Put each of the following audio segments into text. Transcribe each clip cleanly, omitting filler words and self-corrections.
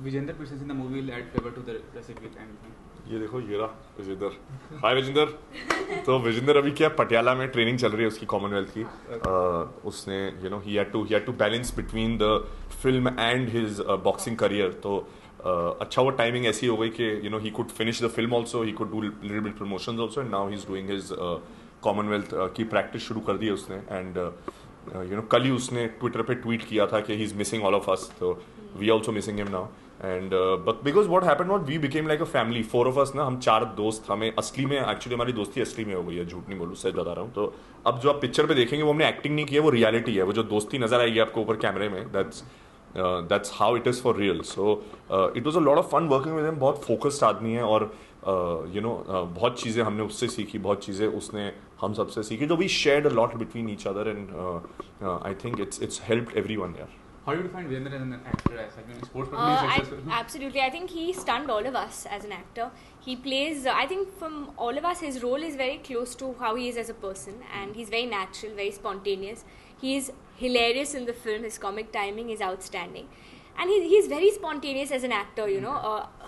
Vijender presence in the movie will add flavor to the recipe and ये देखो ये रहा विजेंदर. हाय विजेंदर. तो विजेंदर अभी क्या पटियाला में ट्रेनिंग चल रही है उसकी कॉमनवेल्थ की. उसने he had to balance between the film and his boxing career. तो अच्छा वो टाइमिंग ऐसी हो गई कि he could finish the film also, he could do little bit promotions also, and now he's doing his Commonwealth की practice शुरू कर दी है उसने. एंड कल ही उसने ट्विटर पे ट्वीट किया था कि he is missing all of us. तो we also missing him now. And but because what happened what we became like a family. 4 of us ना, हम 4 दोस्त. हमें असली में एक्चुअली हमारी दोस्ती असली में हो गई है, झूठ नहीं बोलूँ, सच बता रहा हूँ. तो अब जो आप पिक्चर पे देखेंगे वो हमने एक्टिंग नहीं की है, वो रियलिटी है. वो जो दोस्ती नजर आएगी आपको ऊपर कैमरे में, that's how it is for real. So it was a lot of fun working with him. बहुत फोकस्ड आदमी है और बहुत चीज़ें हमने उससे सीखी, बहुत चीज़ें उसने हम सबसे सीखी. तो we shared a lot between each other, and I think it's helped everyone there. How do you find Vijender as an actor? As like sports person is successful? Absolutely. I think he stunned all of us as an actor. He plays, I think from all of us, his role is very close to how he is as a person, and he's very natural, very spontaneous. He is hilarious in the film. His comic timing is outstanding. And he's very spontaneous as an actor,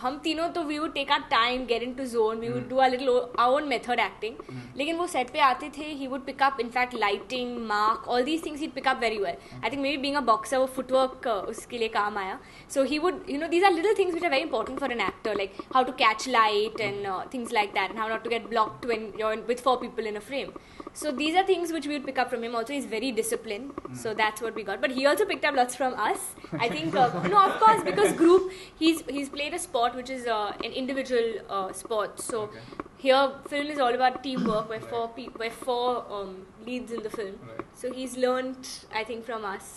हम तीनों तो we would take our time, get into zone, we would do our own method acting. लेकिन वो set पे आते थे, he would pick up, in fact, lighting, mark, all these things he'd pick up very well. I think maybe being a boxer, वो footwork उसके लिए काम आया. So he would, these are little things which are very important for an actor, like how to catch light and things like that, and how not to get blocked when you're with 4 people in a frame. So these are things which we would pick up from him. Also, he's very disciplined, so that's what we got. But he also picked up lots from us. I think, no, of course, because group, he's played a sport which is an individual sport. So here, film is all about teamwork. We're 4 leads in the film. Right. So he's learned, I think, from us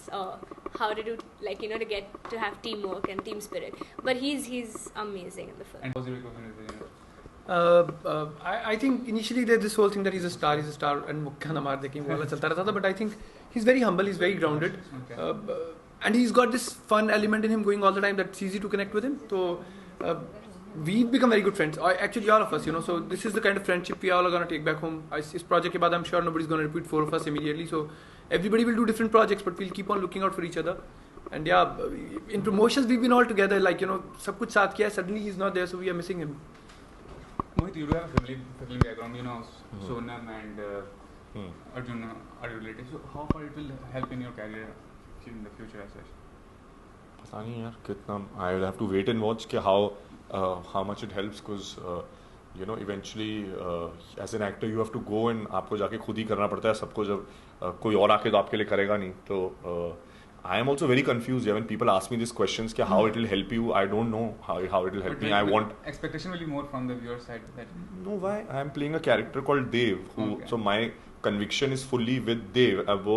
how to do, to get to have teamwork and team spirit. But he's amazing in the film. And positive question is Vijender. I think initially there's this whole thing that he's a star and मुक्का ना मार दे कहीं वाला चलता रहता था. But I think he's very humble, he's very grounded, and he's got this fun element in him going all the time that's easy to connect with him. So we've become very good friends. Actually, all of us, So this is the kind of friendship we all are gonna take back home. This project के बाद I'm sure nobody's gonna repeat 4 of us immediately. So everybody will do different projects, but we'll keep on looking out for each other. And yeah, in promotions we've been all together. सब कुछ साथ किया. Suddenly he's not there, so we are missing him. Mohit, you do have a family background, Sonam and Arjun are related. So how far it will help in your career in the future as such? पता नहीं यार कितना. I will have to wait and watch कि how much it helps, because eventually as an actor you have to go and आपको जाके खुद ही करना पड़ता है सबको. जब कोई और आके तो आपके लिए करेगा नहीं. तो I am also very confused when people ask me these questions कि how it will help you. I don't know how it will help me. I want expectation will be more from the viewer side. No, why? I am playing a character called Dev. So my conviction is fully with Dev. अब वो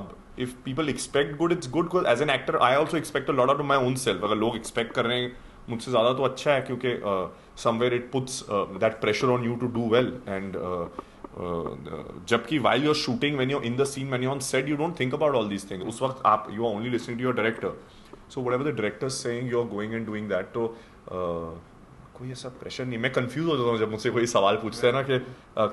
अब if people expect good, it's good. Because as an actor, I also expect a lot out of my own self. अगर लोग expect कर रहे हैं मुझसे ज़्यादा तो अच्छा है, क्योंकि somewhere it puts that pressure on you to do well. And जबकि while you're shooting, when you're in the scene, when you're on set, you don't think about all these things. उस वक्त you are only listening to your director. So whatever the director is saying, you're going and doing that. तो कोई ऐसा pressure नहीं. मैं confuse हो जाता हूँ जब मुझसे कोई सवाल पूछता है ना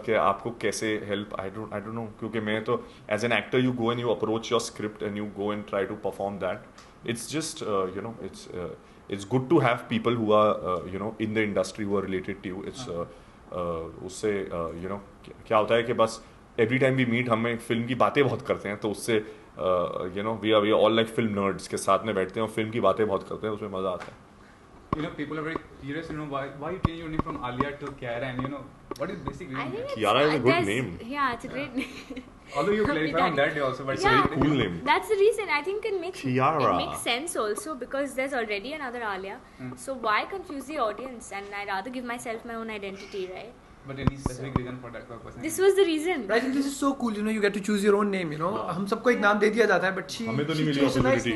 कि आपको कैसे हेल्प. आई डोंट नो, क्योंकि मैं तो as an actor you go and you approach your script and you go and try to perform that. It's just it's good to have people who are in the industry who are related to you. It's उससे क्या होता है कि बस every time we meet हमें film की बातें बहुत करते हैं. तो उससे we are all like film nerds के साथ में बैठते हैं और फिल्म की बातें बहुत करते हैं. उसमें मज़ा आता है. People are very curious, why you change your name from Alia to Kiara, and what is basic reason? Kiara is a good name. Yeah, it's a great name. Although you clarify on that day also, but it's a very cool name. That's the reason. I think it makes Kiara. sense also, because there's already another Alia. So why confuse the audience? And I'd rather give myself my own identity, right? But any specific reason for that purpose? This was the reason. I think this is so cool. You get to choose your own name. हम सबको एक नाम दे दिया जाता है, but हमें तो नहीं मिली opportunity.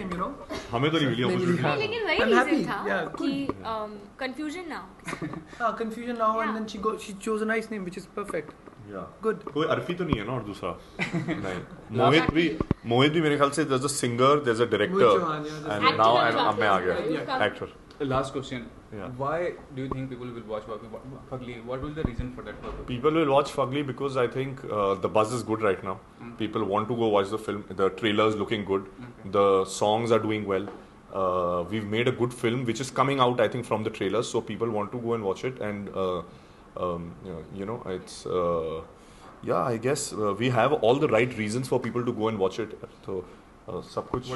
हमें तो नहीं मिली opportunity. लेकिन वही reason था कि confusion now. Confusion now, and then she chose a nice name, which is perfect. Yeah. Good. कोई अर्फी तो नहीं है ना और दूसरा. नहीं. मोहित भी मेरे ख्याल से there's a singer, there's a director, and now मैं आ गया actor. The last question. Yeah. Why do you think people will watch Fugly? What will be the reason for that purpose? People will watch Fugly because I think the buzz is good right now. People want to go watch the film. The trailer is looking good. The songs are doing well. we've made a good film which is coming out, I think, from the trailers, so people want to go and watch it. And it's I guess we have all the right reasons for people to go and watch it. So sab kuch,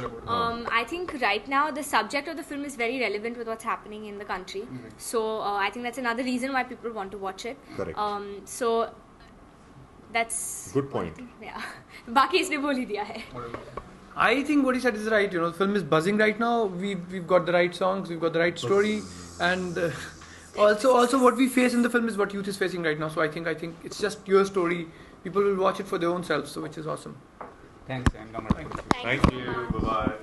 I think right now the subject of the film is very relevant with what's happening in the country. So I think that's another reason why people want to watch it. Correct. So that's good point. Yeah. Baki isne bol hi diya hai. I think what he said is right. The film is buzzing right now. We've got the right songs, we've got the right story, and also what we face in the film is what youth is facing right now. So I think it's just your story. People will watch it for their own selves, so which is awesome. Thanks, and Thank you. Bye bye.